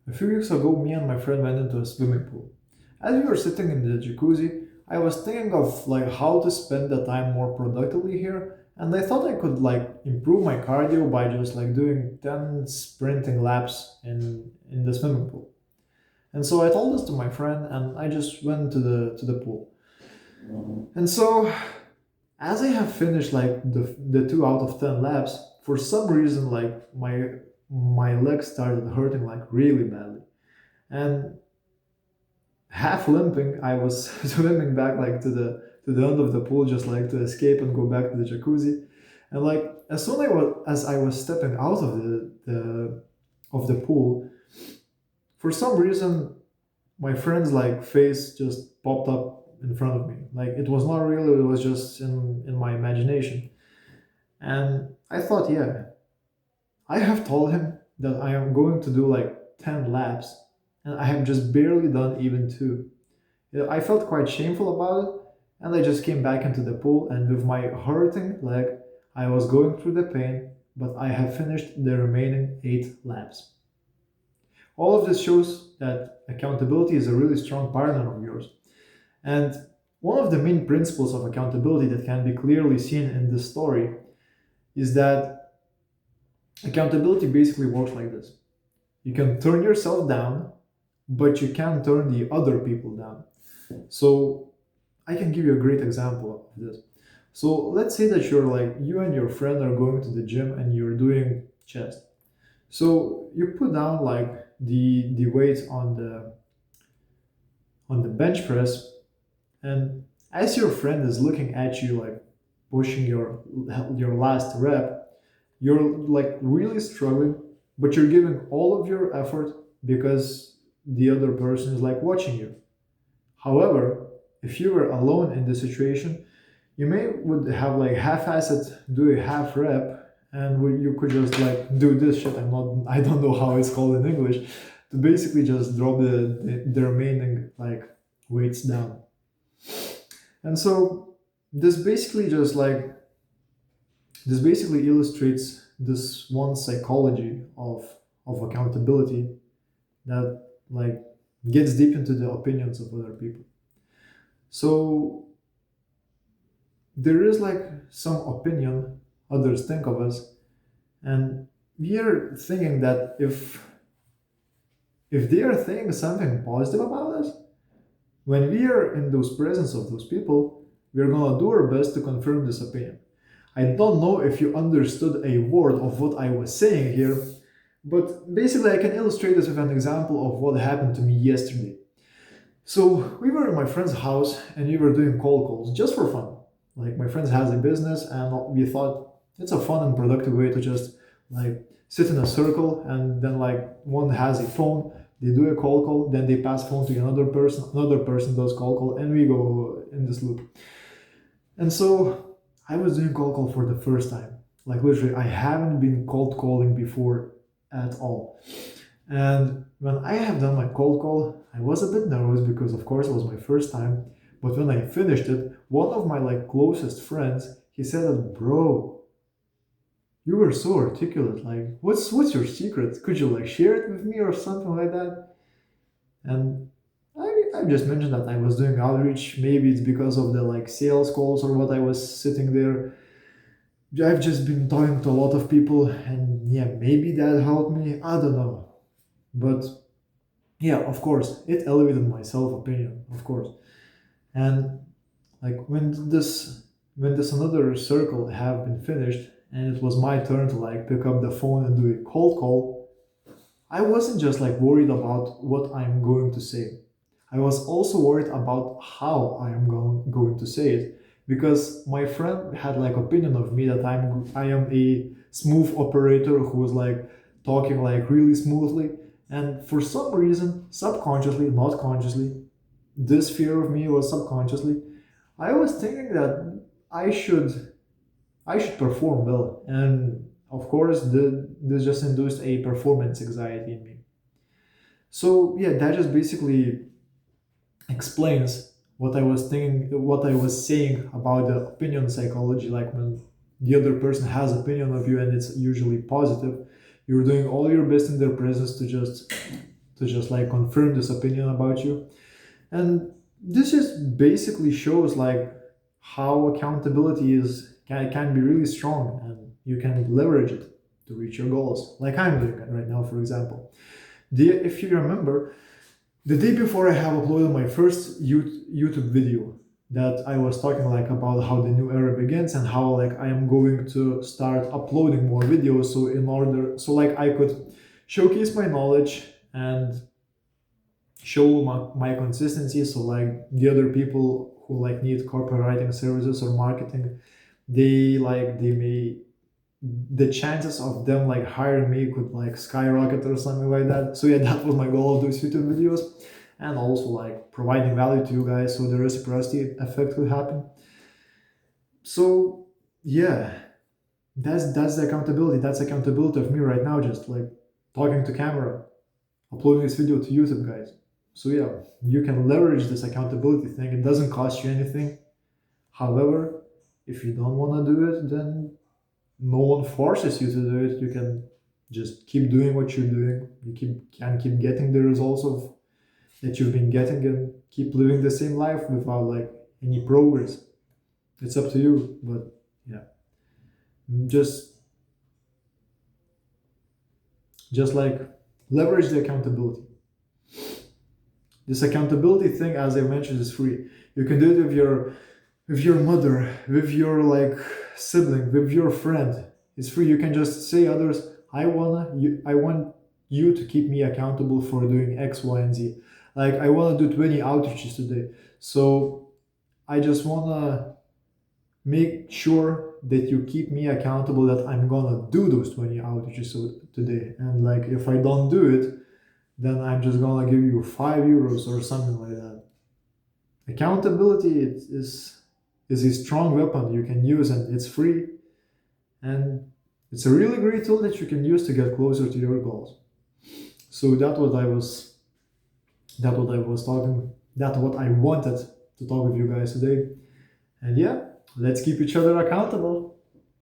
A few weeks ago, me and my friend went into a swimming pool. As we were sitting in the jacuzzi, I was thinking of like how to spend the time more productively here, and I thought I could like improve my cardio by just like doing 10 sprinting laps in the swimming pool. And so I told this to my friend, and I just went to the pool. And so as I have finished like the 2 out of 10 laps, for some reason like my legs started hurting like really badly. And half limping, I was swimming back like to the end of the pool, just like to escape and go back to the jacuzzi. And like as I was stepping out of the pool, for some reason my friend's like face just popped up in front of me. Like it was not real; it was just in my imagination. And I thought, yeah, I have told him that I am going to do like 10 laps, and I have just barely done even two. I felt quite shameful about it, and I just came back into the pool. And with my hurting leg, I was going through the pain, but I have finished the remaining 8 laps. All of this shows that accountability is a really strong partner of yours. And one of the main principles of accountability that can be clearly seen in this story is that accountability basically works like this: you can turn yourself down, but you can't turn the other people down. So I can give you a great example of this. So let's say that you and your friend are going to the gym and you're doing chest. So you put down like the weight on the bench press, and as your friend is looking at you like pushing your last rep, you're like really struggling, but you're giving all of your effort because the other person is like watching you. However, if you were alone in the situation, you may would have like half-assed do a half rep, and you could just like do this shit. I don't know how it's called in English, to basically just drop the remaining like weights down. And so this basically just like this basically illustrates this one psychology of accountability that like gets deep into the opinions of other people. So there is like some opinion others think of us, and we are thinking that if they are thinking something positive about us, when we are in those presence of those people, we are gonna do our best to confirm this opinion. I don't know if you understood a word of what I was saying here, but basically I can illustrate this with an example of what happened to me yesterday. So we were in my friend's house and we were doing cold calls just for fun. Like my friend has a business, and we thought it's a fun and productive way to just like sit in a circle, and then like one has a phone, they do a cold call, then they pass phone to another person does cold call, and we go in this loop. And so I was doing cold call for the first time. Like literally, I haven't been cold calling before at all. And when I have done my cold call, I was a bit nervous because of course it was my first time. But when I finished it, one of my like closest friends, he said that, bro, you were so articulate. Like, what's your secret? Could you like share it with me or something like that? And I just mentioned that I was doing outreach. Maybe it's because of the like sales calls or what I was sitting there. I've just been talking to a lot of people, and yeah, maybe that helped me. I don't know. But yeah, of course, it elevated my self opinion, of course. And like when this another circle have been finished, and it was my turn to like pick up the phone and do a cold call, I wasn't just like worried about what I'm going to say. I was also worried about how I am going to say it, because my friend had like opinion of me that I am a smooth operator who is like talking like really smoothly, and for some reason, subconsciously, not consciously, this fear of me was subconsciously. I was thinking that I should I should perform well, and of course, this just induced a performance anxiety in me. So yeah, that just basically explains what I was thinking, what I was saying about the opinion psychology. Like when the other person has opinion of you and it's usually positive, you're doing all your best in their presence to just like confirm this opinion about you. And this just basically shows like how accountability can be really strong, and you can leverage it to reach your goals, like I'm doing it right now, for example. If you remember, the day before I have uploaded my first YouTube video, that I was talking like about how the new era begins and how like I am going to start uploading more videos, so in order so like I could showcase my knowledge and show my consistency, so like the other people who like need copywriting services or marketing, they may, the chances of them like hiring me could like skyrocket or something like that. So yeah, that was my goal of those YouTube videos, and also like providing value to you guys so the reciprocity effect could happen. So yeah, that's the accountability. That's accountability of me right now, just like talking to camera, uploading this video to YouTube, guys. So yeah, you can leverage this accountability thing. It doesn't cost you anything. However, if you don't want to do it, then no one forces you to do it. You can just keep doing what you're doing. You can keep getting the results of that you've been getting, and keep living the same life without like any progress. It's up to you. But yeah, just like leverage the accountability. This accountability thing, as I mentioned, is free. You can do it with your mother, with your like sibling, with your friend. It's free. You can just say others, I want you to keep me accountable for doing X, Y, and Z. Like I want to do 20 outreaches today. So I just wanna make sure that you keep me accountable that I'm gonna do those 20 outreaches today. And like if I don't do it, then I'm just gonna give you €5 or something like that. Accountability is a strong weapon you can use, and it's free, and it's a really great tool that you can use to get closer to your goals. So that's what I wanted to talk with you guys today. And yeah, let's keep each other accountable.